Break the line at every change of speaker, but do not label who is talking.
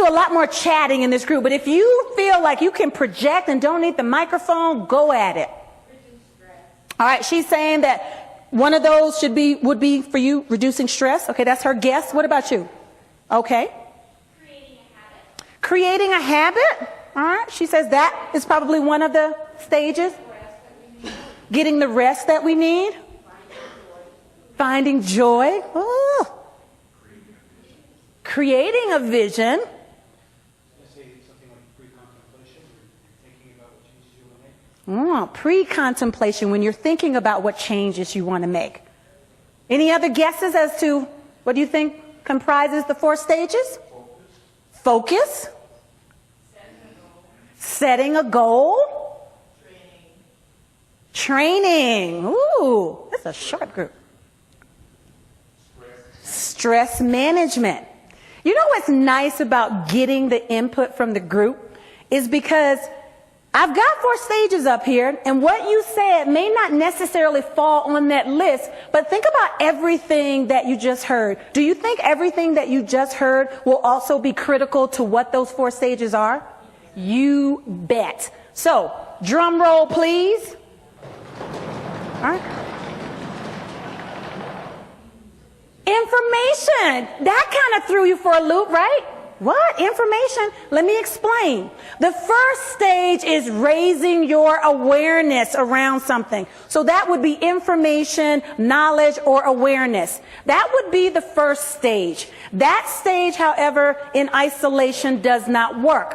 do a lot more chatting in this group, but if you feel like you can project and don't need the microphone, go at it. All right, she's saying that one of those would be for you reducing stress. Okay, that's her guess. What about you? Okay. Creating a habit. All right, she says that is probably one of the stages. Getting the rest that we need. Finding joy. Oh. Creating a vision. Pre-contemplation, when you're thinking about what changes you want to make. Any other guesses as to what do you think comprises the 4 stages? Focus. Setting a goal. Training. Ooh, that's a sharp group. Stress management. You know what's nice about getting the input from the group is because I've got 4 stages up here, and what you said may not necessarily fall on that list, but think about everything that you just heard. Do you think everything that you just heard will also be critical to what those 4 stages are? You bet. So, drum roll, please. All right. Information. That kind of threw you for a loop, right? What? Information? Let me explain. The first stage is raising your awareness around something. So that would be information, knowledge, or awareness. That would be the first stage. That stage, however, in isolation does not work.